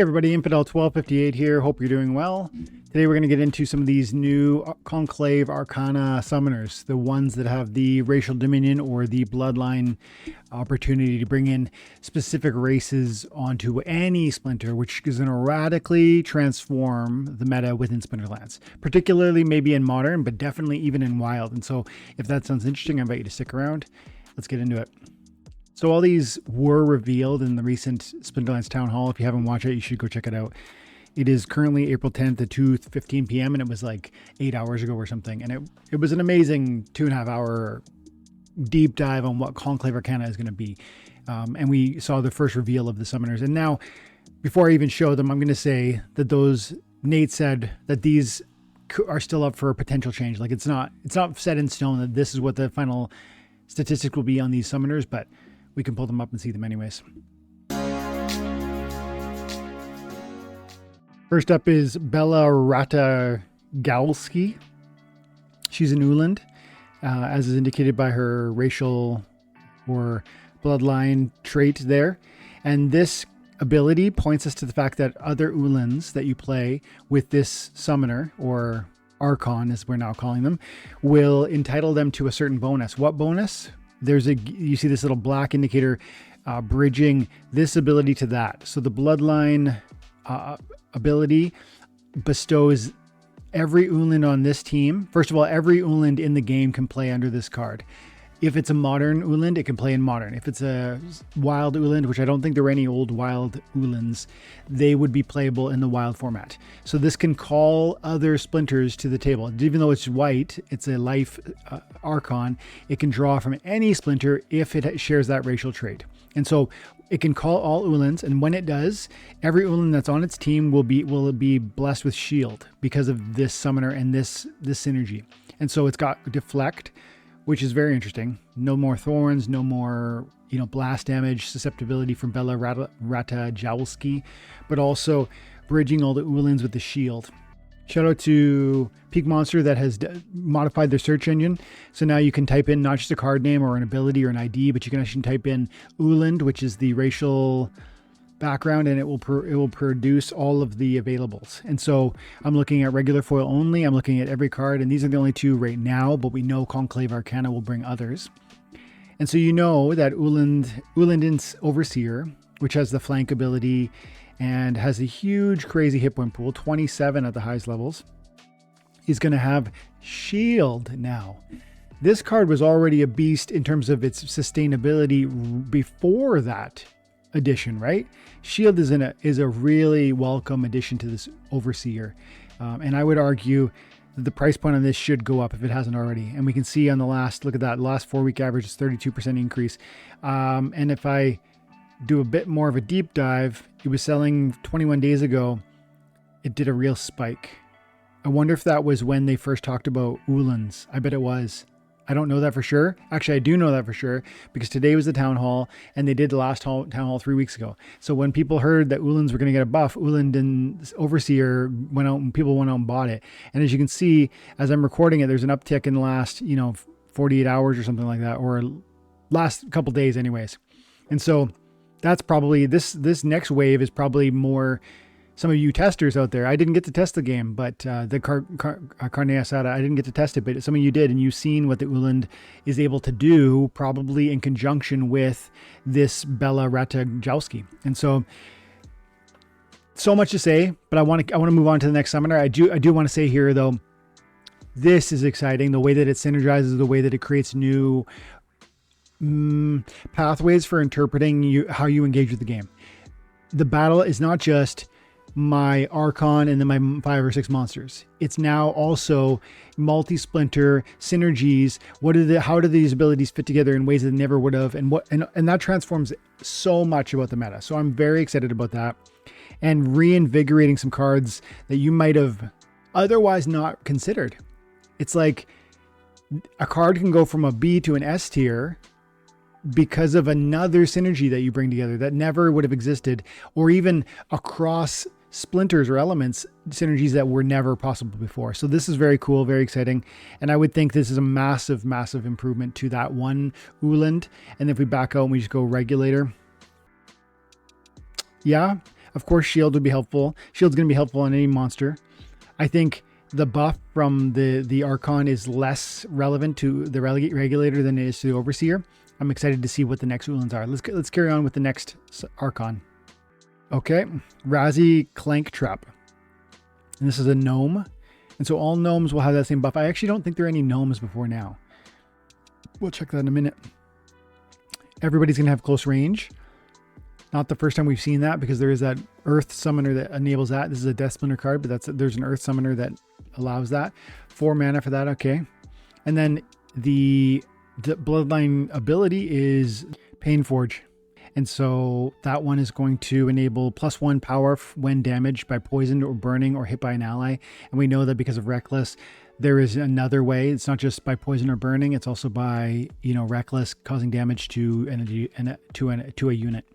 Hey everybody, Infidel 1258 here. Hope you're doing well. Today we're going to get into some of these new Conclave Arcana summoners, the ones that have the racial dominion or the bloodline opportunity to bring in specific races onto any splinter, which is going to radically transform the meta within Splinterlands, particularly maybe in modern, but definitely even in wild. And so if that sounds interesting, I invite you to stick around. Let's get into it. So all these were revealed in the recent Splinterlands Town Hall. If you haven't watched it, you should go check it out. It is currently April 10th at 2:15 p.m. and it was like 8 hours ago or something. And it was an amazing 2.5 hour deep dive on what Conclave Arcana is going to be. And we saw the first reveal of the summoners. And now, before I even show them, I'm going to say that Nate said that these are still up for a potential change. Like it's not set in stone that this is what the final statistic will be on these summoners, but we can pull them up and see them anyways. First up is Bella Rata Galski. She's an Uland, as is indicated by her racial or bloodline trait there. And this ability points us to the fact that other Ulands that you play with this summoner, or Archon as we're now calling them, will entitle them to a certain bonus. What bonus? You see this little black indicator bridging this ability to that. So the bloodline ability bestows every Uland on this team. First of all, every Uland in the game can play under this card. If it's a modern Uland, it can play in modern. If it's a wild Uland, which I don't think there were any old wild Ulands, they would be playable in the wild format. So this can call other splinters to the table. Even though it's white, it's a life Archon, it can draw from any splinter if it shares that racial trait. And so it can call all Ulands, and when it does, every Uland that's on its team will be blessed with shield because of this summoner and this synergy. And so it's got deflect, which is very interesting. No more thorns, no more, blast damage, susceptibility from Bella Rata Jawski, but also bridging all the Ulands with the shield. Shout out to Peak Monster that has modified their search engine. So now you can type in not just a card name or an ability or an ID, but you can actually type in Uland, which is the racial background, and it will produce all of the availables. And so I'm looking at regular foil only. I'm looking at every card, and these are the only two right now, but we know Conclave Arcana will bring others. And so you know that Uland's Overseer, which has the flank ability and has a huge crazy hit point pool, 27 at the highest levels, is going to have shield now. This card was already a beast in terms of its sustainability before that addition, right? Shield is a really welcome addition to this Overseer, and I would argue that the price point on this should go up if it hasn't already. And we can see on the last 4-week average is 32% increase. And if I do a bit more of a deep dive, it was selling 21 days ago. It did a real spike. I wonder if that was when they first talked about Ulands. I bet it was. I don't know that for sure. Actually, I do know that for sure because today was the town hall and they did the last town hall 3 weeks ago. So when people heard that Ulands were going to get a buff, Uland and Overseer went out and people went out and bought it. And as you can see, as I'm recording it, there's an uptick in the last, 48 hours or something like that, or last couple days anyways. And so that's probably this next wave is probably more some of you testers out there. I didn't get to test the game, but the Carne Asada, I didn't get to test it, but some of you did, and you've seen what the Uland is able to do, probably in conjunction with this Bella Rata Jawski. And so much to say, but I want to move on to the next summoner. I do want to say here though, this is exciting. The way that it synergizes, the way that it creates new pathways for interpreting how you engage with the game. The battle is not just my Archon and then my 5 or 6 monsters. It's now also multi-splinter synergies. How do these abilities fit together in ways that they never would have? And that transforms so much about the meta. So I'm very excited about that, and reinvigorating some cards that you might have otherwise not considered. It's like a card can go from a B to an S tier because of another synergy that you bring together that never would have existed, or even across splinters or elements, synergies that were never possible before. So this is very cool, very exciting. And I would think this is a massive, massive improvement to that one Uland. And if we back out and we just go regulator, yeah, Of course, shield would be helpful. Shield's going to be helpful on any monster. I think the buff from the Archon is less relevant to the Regulator than it is to the Overseer. I'm excited to see what the next Ulans are. Let's carry on with the next Archon. Okay, Razi Clank Trap. And this is a gnome. And so all gnomes will have that same buff. I actually don't think there are any gnomes before now. We'll check that in a minute. Everybody's going to have close range. Not the first time we've seen that, because there is that Earth Summoner that enables that. This is a Death Splinter card, but there's an Earth Summoner that allows that. 4 mana for that, okay. And then the Bloodline ability is Painforge. And so that one is going to enable +1 power when damaged by poisoned or burning or hit by an ally. And we know that because of Reckless, there is another way. It's not just by poison or burning. It's also by, Reckless causing damage to a unit.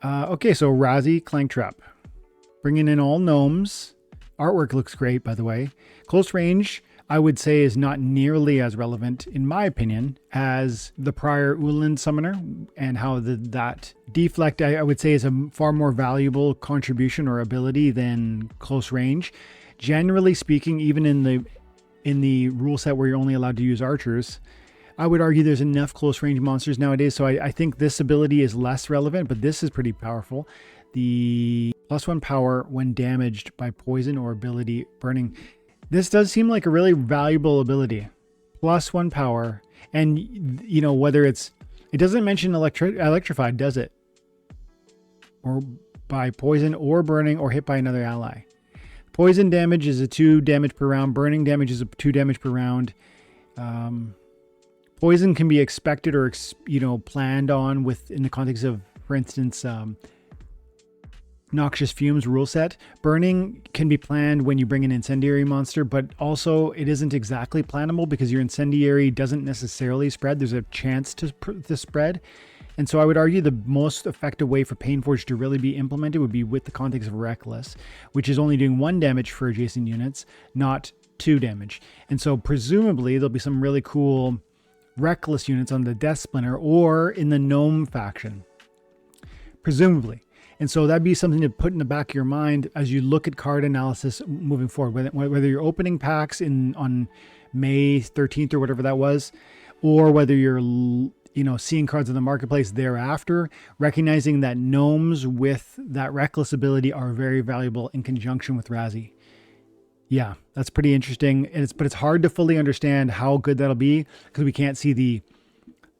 Okay, so Razi Clank Trap. Bringing in all gnomes. Artwork looks great, by the way. Close range, I would say, is not nearly as relevant, in my opinion, as the prior Ulan Summoner, and how that deflect, I would say, is a far more valuable contribution or ability than close range. Generally speaking, even in the rule set where you're only allowed to use archers, I would argue there's enough close range monsters nowadays, so I think this ability is less relevant, but this is pretty powerful. The +1 power when damaged by poison or ability burning. This does seem like a really valuable ability. +1 power, and whether it doesn't mention electrified, does it? Or by poison or burning or hit by another ally. Poison damage is a 2 damage per round. Burning damage is a 2 damage per round. Poison can be expected or planned on in the context of, for instance, Noxious Fumes rule set. Burning can be planned when you bring an incendiary monster, but also it isn't exactly plannable because your incendiary doesn't necessarily spread. There's a chance to spread. And so I would argue the most effective way for Painforge to really be implemented would be with the context of Reckless, which is only doing 1 damage for adjacent units, not 2 damage. And so presumably there'll be some really cool Reckless units on the Death Splinter or in the Gnome faction. Presumably. And so that'd be something to put in the back of your mind as you look at card analysis moving forward, whether you're opening packs on May 13th or whatever that was, or whether you're seeing cards in the marketplace thereafter, recognizing that gnomes with that Reckless ability are very valuable in conjunction with Razi. Yeah, that's pretty interesting. But it's hard to fully understand how good that'll be because we can't see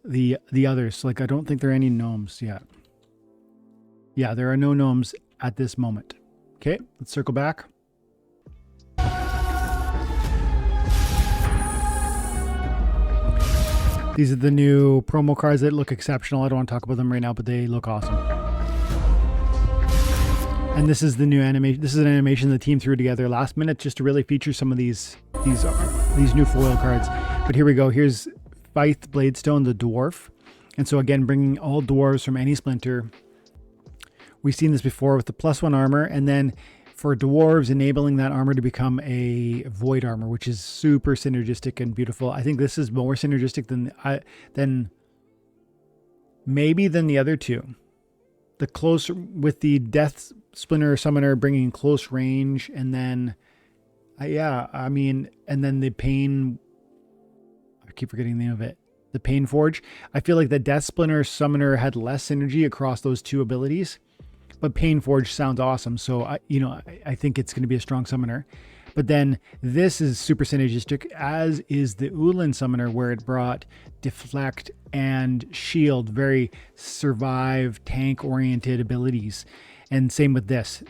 the others. Like, I don't think there are any gnomes yet. Yeah, there are no gnomes at this moment. Okay, let's circle back. These are the new promo cards that look exceptional. I don't want to talk about them right now, but they look awesome. And this is the new animation. This is an animation the team threw together last minute just to really feature some of these new foil cards. But here we go. Here's Faith Bladestone, the dwarf. And so again, bringing all dwarves from any splinter. We've seen this before with the +1 armor, and then for dwarves, enabling that armor to become a void armor, which is super synergistic and beautiful. I think this is more synergistic than the other two. The close with the Death Splinter Summoner bringing close range, and then and then the Pain. I keep forgetting the name of it. The Painforge. I feel like the Death Splinter Summoner had less synergy across those two abilities. But Painforge sounds awesome, so I think it's going to be a strong summoner. But then this is super synergistic, as is the Ulan Summoner, where it brought Deflect and Shield, very survive, tank-oriented abilities. And same with this,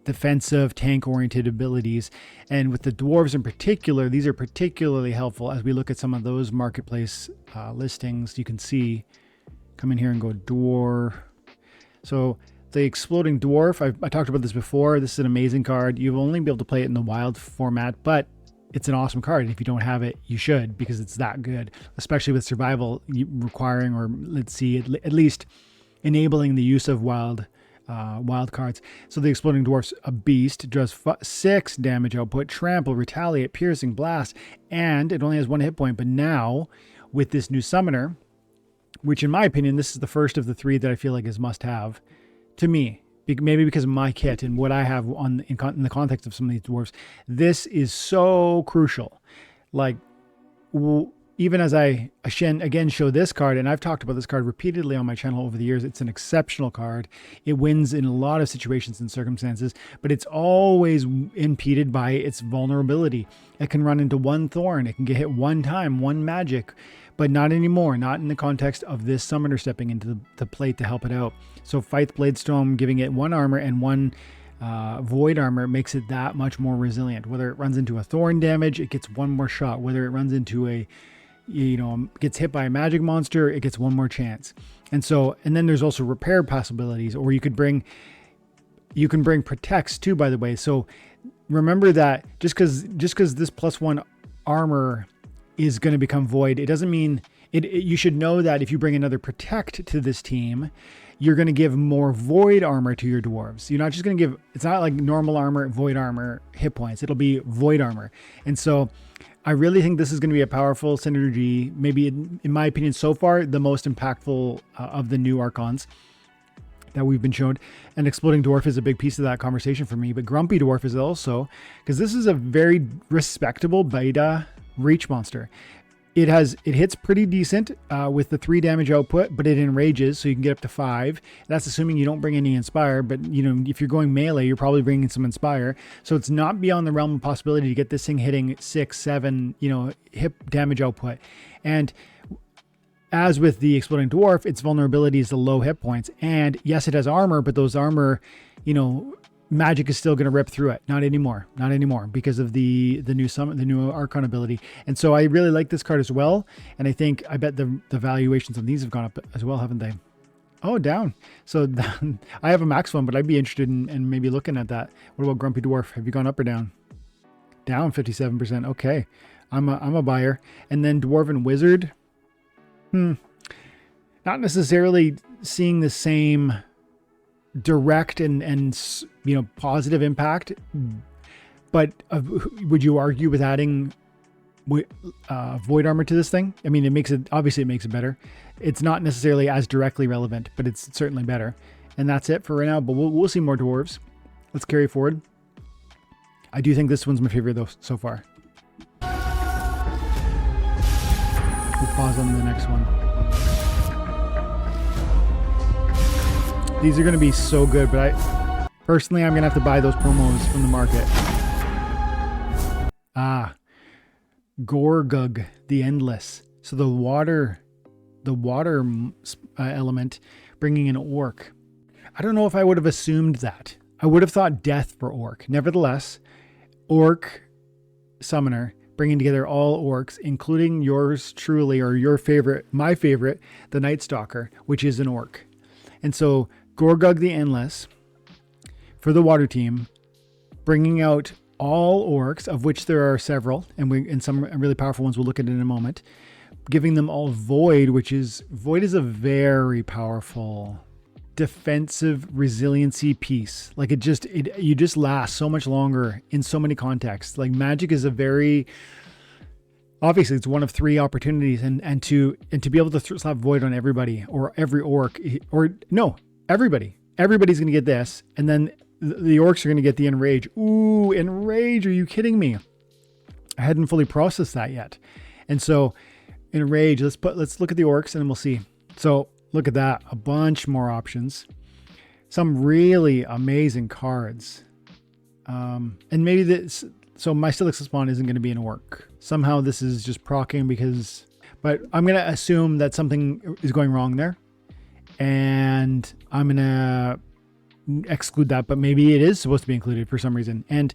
defensive, tank-oriented abilities. And with the dwarves in particular, these are particularly helpful as we look at some of those marketplace listings. You can see, come in here and go dwarf. So the Exploding Dwarf, I talked about this before. This is an amazing card. You'll only be able to play it in the wild format, but it's an awesome card. If you don't have it, you should, because it's that good, especially with survival requiring, or let's see, at least enabling the use of wild cards. So the Exploding Dwarf's a beast. It does 6 damage output, trample, retaliate, piercing, blast, and it only has 1 hit point. But now with this new summoner, which in my opinion, this is the first of the 3 that I feel like is must have. To me, maybe because of my kit and what I have in the context of some of these dwarves, this is so crucial. Like, even as I again show this card, and I've talked about this card repeatedly on my channel over the years, it's an exceptional card. It wins in a lot of situations and circumstances, but it's always impeded by its vulnerability. It can run into one thorn, it can get hit one time, one magic, but not anymore, not in the context of this summoner stepping into the plate to help it out. So Fythe Bladestone giving it 1 armor and 1 void armor makes it that much more resilient. Whether it runs into a thorn damage, it gets 1 more shot. Whether it runs into a, gets hit by a magic monster, it gets 1 more chance. And then there's also repair possibilities, or you can bring protects too, by the way. So remember that just because this +1 armor is going to become void, it doesn't mean you should know that if you bring another protect to this team, you're going to give more void armor to your dwarves. You're not just going to give, it's not like normal armor, void armor, hit points. It'll be void armor. And so I really think this is going to be a powerful synergy, maybe in my opinion, so far, the most impactful of the new Archons that we've been shown. And Exploding Dwarf is a big piece of that conversation for me, but Grumpy Dwarf is also, because this is a very respectable beta reach monster. It hits pretty decent with the 3 damage output, but it enrages, so you can get up to 5. That's assuming you don't bring any Inspire, but if you're going melee, you're probably bringing some Inspire. So it's not beyond the realm of possibility to get this thing hitting 6, 7, hit damage output. And as with the Exploding Dwarf, its vulnerability is the low hit points. And yes, it has armor, but those armor, magic is still going to rip through it. Not anymore because of the new Archon ability. And so I really like this card as well. And I bet the valuations on these have gone up as well, haven't they? Oh, down. So I have a max one, but I'd be interested in maybe looking at that. What about Grumpy Dwarf? Have you gone up or down? Down 57%. Okay. I'm a buyer. And then Dwarven Wizard. Not necessarily seeing the same direct and positive impact, but would you argue with adding void armor to this thing? I mean, it makes it better. It's not necessarily as directly relevant, but it's certainly better. And that's it for right now, but we'll see more dwarves. Let's carry forward. I do think this one's my favorite though so far. We'll pause on the next one. These are going to be so good, but I'm going to have to buy those promos from the market. Gorgug, the Endless. So the water element bringing an orc. I don't know if I would have assumed that. I would have thought death for orc. Nevertheless, orc summoner bringing together all orcs, including yours truly, or your favorite, my favorite, the Night Stalker, which is an orc. And so Gorgug the Endless for the water team, bringing out all orcs, of which there are several, and some really powerful ones we'll look at in a moment, giving them all void, void is a very powerful defensive resiliency piece. Like you just last so much longer in so many contexts. Like magic is obviously it's one of 3 opportunities, and to be able to slap void on everybody, or every orc, or no, everybody's going to get this, and then the orcs are going to get the Enrage. Ooh, Enrage, are you kidding me? I hadn't fully processed that yet. And so Enrage, let's look at the orcs and then we'll see. So look at that, a bunch more options, some really amazing cards. And maybe so my Silixa spawn isn't going to be an orc. Somehow this is just proccing but I'm going to assume that something is going wrong there. And I'm going to exclude that, but maybe it is supposed to be included for some reason. And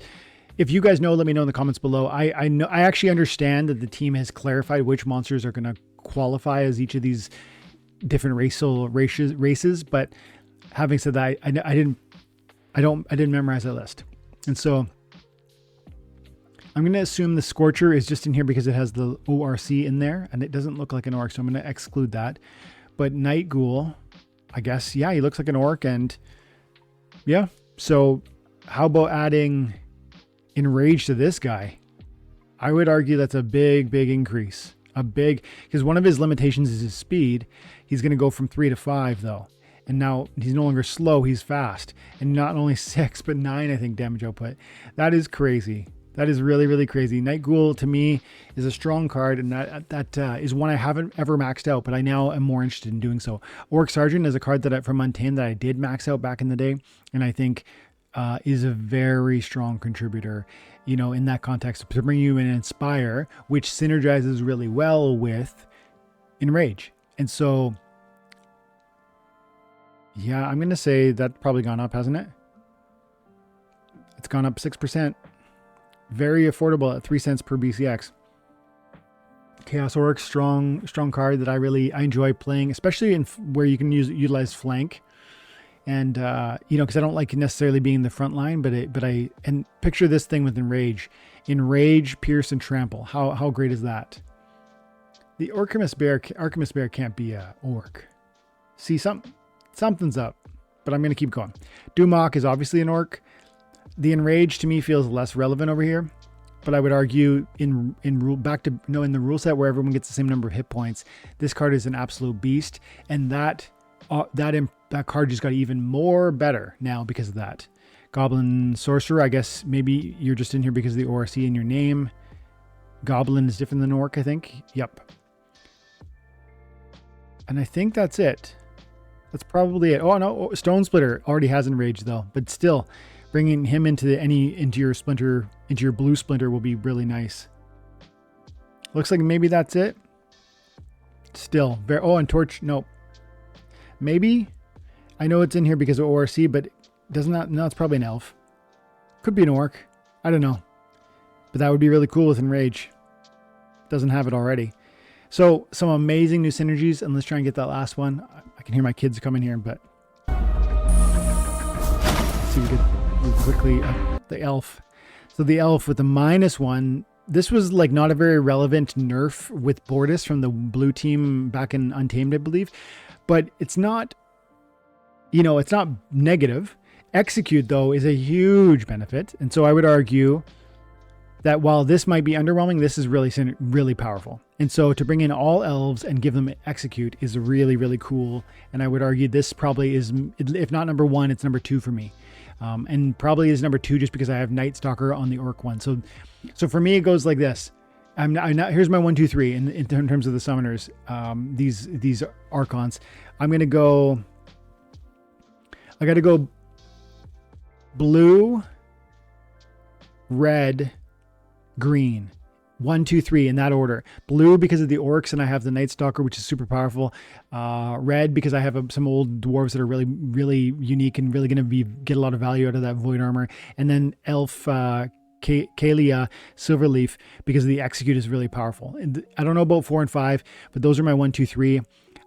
if you guys know, let me know in the comments below. I actually understand that the team has clarified which monsters are going to qualify as each of these different races. But having said that, I didn't memorize that list. And so I'm going to assume the Scorcher is just in here because it has the ORC in there and it doesn't look like an orc. So I'm going to exclude that. But Night Ghoul, I guess, yeah, he looks like an orc. And yeah, so how about adding Enrage to this guy? I would argue that's a big increase. Because one of his limitations is his speed. He's going to go from 3 to 5 though. And now he's no longer slow, he's fast. And not only 6, but 9, I think, damage output. That is crazy. That is really, really crazy. Night Ghoul, to me, is a strong card, and that is one I haven't ever maxed out, but I now am more interested in doing so. Orc Sergeant is a card from Untamed that I did max out back in the day, and I think is a very strong contributor, you know, in that context, to bring you an Inspire, which synergizes really well with Enrage. And so, yeah, I'm going to say that's probably gone up, hasn't it? It's gone up 6%. Very affordable at 3 cents per BCX. Chaos Orc, strong card that I enjoy playing, especially in where you can utilize flank, and you know, because I don't like necessarily being in the front line, but I picture this thing with Enrage, Pierce, and Trample. How great is that? The Archimus Bear can't be a orc. See, something's up, but I'm gonna keep going. Dumok is obviously an orc. The Enrage to me feels less relevant over here, but I would argue in the rule set where everyone gets the same number of hit points, this card is an absolute beast, and that card just got even more better now because of that. Goblin Sorcerer, I guess maybe you're just in here because of the ORC in your name. Goblin is different than Orc, I think. Yep. And I think that's it. That's probably it. Oh no, Stone Splitter already has Enrage though, but still. Bringing him into your blue splinter will be really nice. Looks like maybe that's it. Still, and Torch, nope. Maybe. I know it's in here because of ORC, but doesn't that, no, it's probably an elf. Could be an orc. I don't know. But that would be really cool with Enrage. Doesn't have it already. So some amazing new synergies, and let's try and get that last one. I can hear my kids coming here, but let's see if we could move quickly. The elf. So the elf with the -1. This was like not a very relevant nerf with Bortus from the blue team back in Untamed, I believe. But it's not, you know, it's not negative. Execute, though, is a huge benefit. And so I would argue that while this might be underwhelming, this is really powerful. And so to bring in all elves and give them execute is really, really cool. And I would argue this probably is, if not number 1, it's number 2 for me. And probably is number 2 just because I have Night Stalker on the orc one. So for me, it goes like this. I'm not here's my 1, 2, 3 in terms of the summoners. These archons. I'm gonna go. I got to go blue, red, green. 1, 2, 3 in that order. Blue because of the orcs and I have the Night Stalker, which is super powerful. Red because I have some old dwarves that are really, really unique and really going to get a lot of value out of that void armor. And then elf Kalia Silverleaf because the execute is really powerful. And I don't know about 4 and 5, but those are my 1, 2, 3.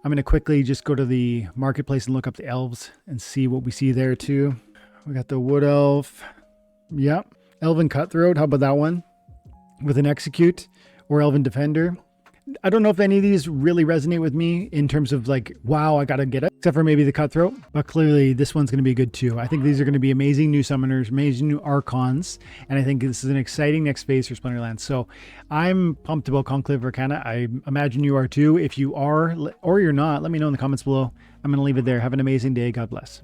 I'm going to quickly just go to the marketplace and look up the elves and see what we see there too. We got the wood elf. Yep. Elven Cutthroat. How about that one? With an execute, or Elven Defender. I don't know if any of these really resonate with me in terms of like, wow, I gotta get it, except for maybe the Cutthroat, but clearly this one's gonna be good too. I think these are gonna be amazing new summoners, amazing new archons, and I think this is an exciting next phase for Splinterlands. So I'm pumped about Conclave Arcana. I imagine you are too. If you are or you're not, let me know in the comments below. I'm gonna leave it there. Have an amazing day. God bless.